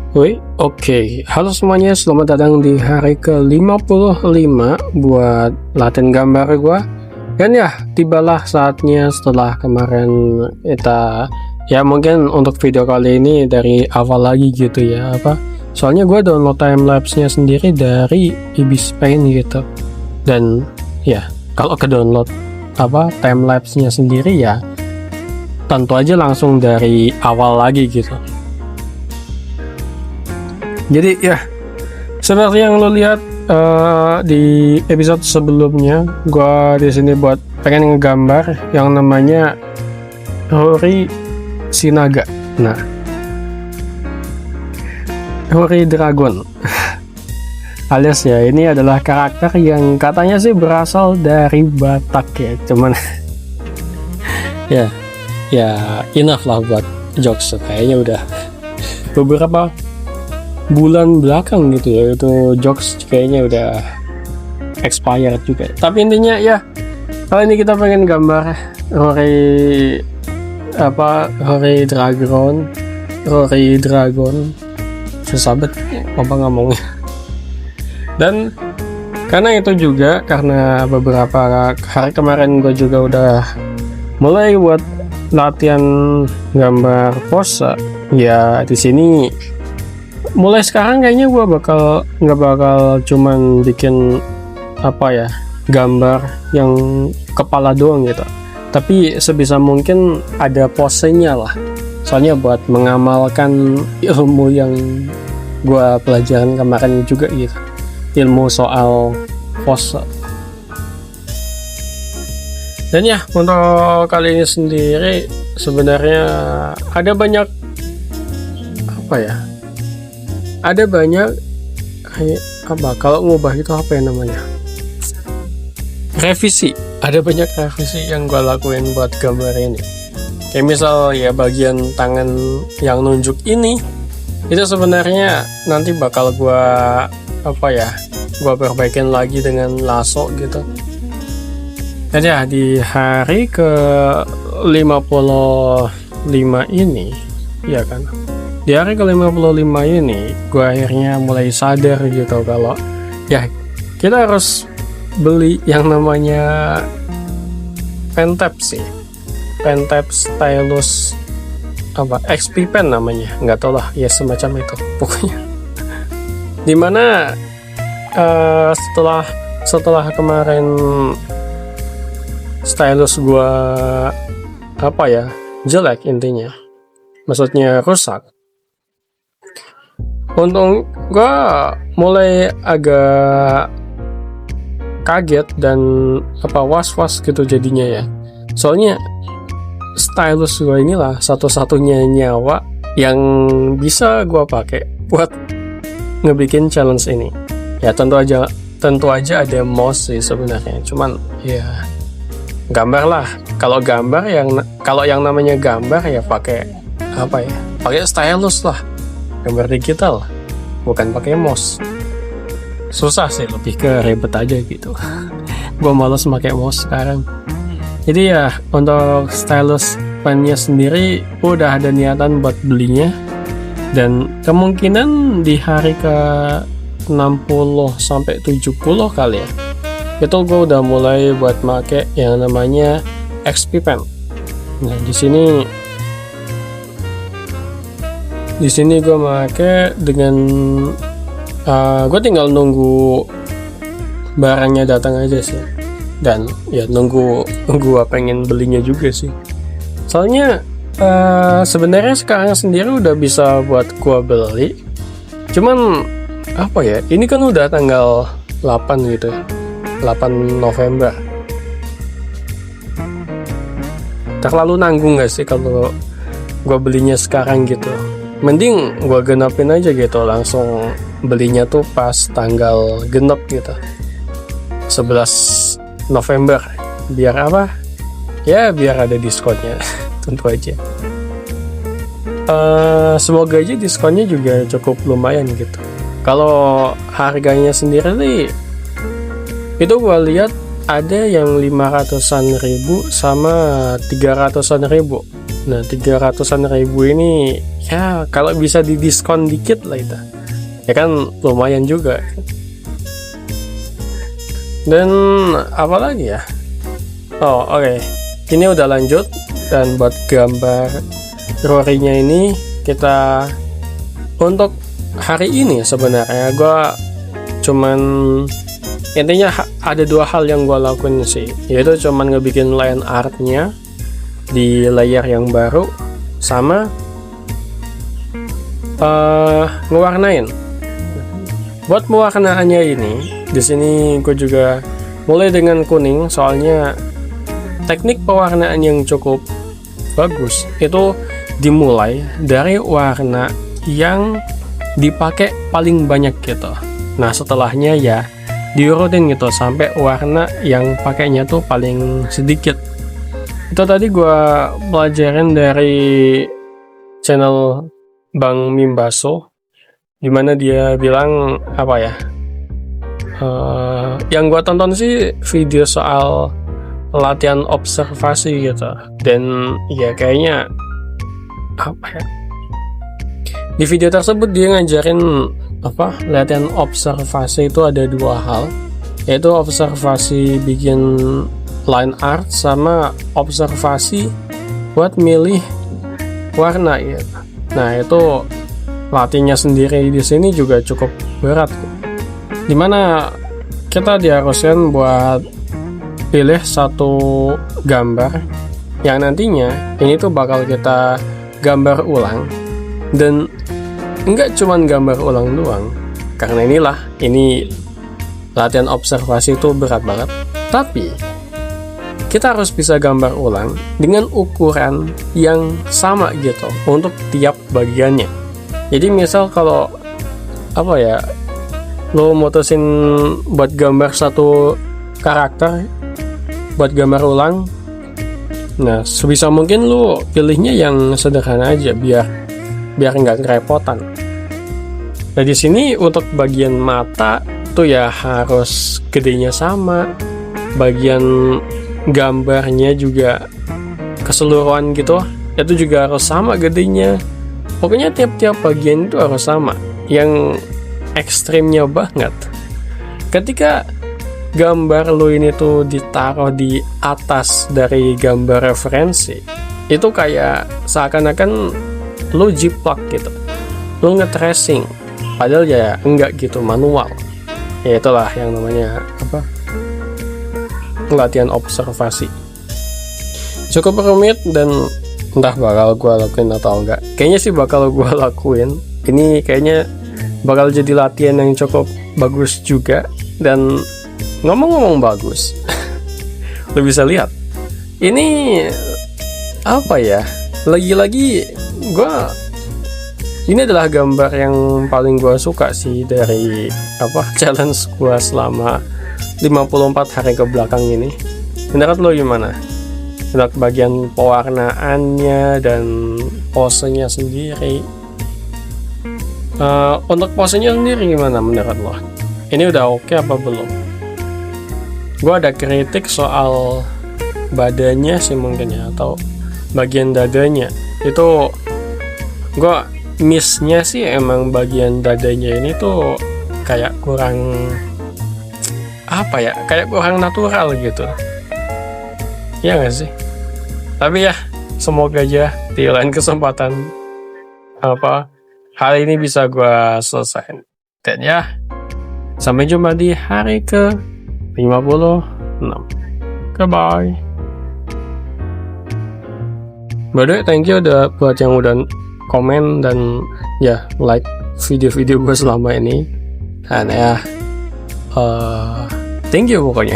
Woi, oke. Halo semuanya, selamat datang di hari ke-55 buat latihan gambar gua. Dan ya, tibalah saatnya setelah kemarin kita ya mungkin untuk video kali ini dari awal lagi gitu ya, soalnya gua download timelapse-nya sendiri dari Ibis Paint gitu. Dan ya, kalau ke download timelapse-nya sendiri ya tentu aja langsung dari awal lagi gitu. Jadi ya, seperti yang lo lihat di episode sebelumnya, gua di sini buat pengen ngegambar yang namanya Rory Sinaga. Nah, Rory Dragon, alias ya ini adalah karakter yang katanya sih berasal dari Batak ya, cuman ya enough lah buat jokes, kayaknya udah beberapa bulan belakang gitu ya itu jokes kayaknya udah expired juga. Tapi intinya ya kali ini kita pengen gambar Rory Dragon susah banget apa ngomongnya. Dan karena itu juga karena beberapa hari kemarin gue juga udah mulai buat latihan gambar pose ya. Di sini mulai sekarang kayaknya gue nggak bakal cuman bikin gambar yang kepala doang gitu, tapi sebisa mungkin ada posenya lah, soalnya buat mengamalkan ilmu yang gue pelajaran kemarin juga gitu, ilmu soal pose. Dan ya untuk kali ini sendiri sebenarnya ada banyak kalau ngubah itu revisi. Ada banyak revisi yang gue lakuin buat gambar ini. Kayak misal ya bagian tangan yang nunjuk ini itu sebenarnya nanti bakal gue perbaikin lagi dengan lasso gitu. Dan ya di hari ke 55 ini ya kan, di hari ke-55 ini gue akhirnya mulai sadar gitu kalau ya kita harus beli yang namanya Pentap stylus XP pen namanya, nggak tau lah ya, semacam itu pokoknya. Dimana setelah kemarin stylus gue jelek, intinya maksudnya rusak, untung gue mulai agak kaget dan was-was gitu jadinya ya. Soalnya stylus gue inilah satu-satunya nyawa yang bisa gue pakai buat ngebikin challenge ini. Ya tentu aja ada mouse sih sebenarnya. Cuman ya gambar lah. Kalau yang namanya gambar ya pakai pakai stylus lah. Gambar digital, bukan pakai mouse. Susah sih, lebih ke ribet aja gitu. Gue males pakai mouse sekarang. Jadi ya untuk stylus pennya sendiri udah ada niatan buat belinya, dan kemungkinan di hari ke 60 sampai 70 kali ya itu gue udah mulai buat make yang namanya XP pen. Nah di sini gue make dengan gue tinggal nunggu barangnya datang aja sih, dan ya nunggu gue pengen belinya juga sih. Soalnya sebenarnya sekarang sendiri udah bisa buat gue beli, cuman ini kan udah tanggal 8 gitu, 8 November. Terlalu nanggung gak sih kalau gue belinya sekarang gitu? Mending gue genapin aja gitu, langsung belinya tuh pas tanggal genap gitu, 11 November, biar biar ada diskonnya. Tentu aja semoga aja diskonnya juga cukup lumayan gitu. Kalau harganya sendiri nih, itu gue lihat ada yang 500-an ribu sama 300-an ribu. Nah 300-an ribu ini ya kalau bisa didiskon dikit lah itu ya kan lumayan juga. Dan apa lagi ya, oke. Ini udah lanjut. Dan buat gambar Rory-nya ini kita untuk hari ini sebenarnya gue cuman intinya ada 2 hal yang gue lakuin sih, yaitu cuman ngebikin line artnya di layer yang baru sama ngewarnain. Buat pewarnaannya ini di sini gue juga mulai dengan kuning, soalnya teknik pewarnaan yang cukup bagus itu dimulai dari warna yang dipakai paling banyak gitu. Nah setelahnya ya diurutin gitu sampai warna yang pakainya tuh paling sedikit. Itu tadi gue pelajarin dari channel Bang Mimbaso, dimana dia bilang apa ya, yang gue tonton sih video soal latihan observasi gitu. Dan ya kayaknya apa ya, di video tersebut dia ngajarin latihan observasi itu ada 2 hal, yaitu observasi bikin line art sama observasi buat milih warna ya. Nah itu latihnya sendiri di sini juga cukup berat, dimana kita diharuskan buat pilih satu gambar yang nantinya ini tuh bakal kita gambar ulang. Dan enggak cuman gambar ulang doang, karena ini latihan observasi itu berat banget, tapi kita harus bisa gambar ulang dengan ukuran yang sama gitu untuk tiap bagiannya. Jadi misal kalau lo mutusin buat gambar satu karakter buat gambar ulang, nah sebisa mungkin lo pilihnya yang sederhana aja biar nggak kerepotan. Nah di sini untuk bagian mata tuh ya harus gedenya sama, bagian gambarnya juga keseluruhan gitu itu juga harus sama gedenya. Pokoknya tiap-tiap bagian itu harus sama. Yang ekstrimnya banget, ketika gambar lo ini tuh ditaruh di atas dari gambar referensi, itu kayak seakan-akan lo jiplak gitu, lo nge-tracing, padahal ya enggak gitu, manual. Ya itulah yang namanya latihan observasi. Cukup rumit dan entah bakal gue lakuin atau enggak. Kayaknya sih bakal gue lakuin. Ini kayaknya bakal jadi latihan yang cukup bagus juga. Dan ngomong-ngomong bagus, lo bisa lihat ini lagi-lagi ini adalah gambar yang paling gue suka sih dari challenge gue selama 54 hari ke belakang ini. Menurut lo gimana? Untuk bagian pewarnaannya dan posenya sendiri, untuk posenya sendiri gimana menurut lo? Ini udah oke apa belum? Gue ada kritik soal badannya sih mungkin ya, atau bagian dadanya. Itu gue miss-nya sih emang bagian dadanya ini tuh kayak kurang kayak kurang natural gitu. Iya gak sih? Tapi ya semoga aja di lain kesempatan hal ini bisa gue selesaiin. Dan ya sampai jumpa di hari ke 56. Goodbye. By the way, thank you buat yang udah komen dan ya like video-video gue selama ini. Dan ya thank you pokoknya.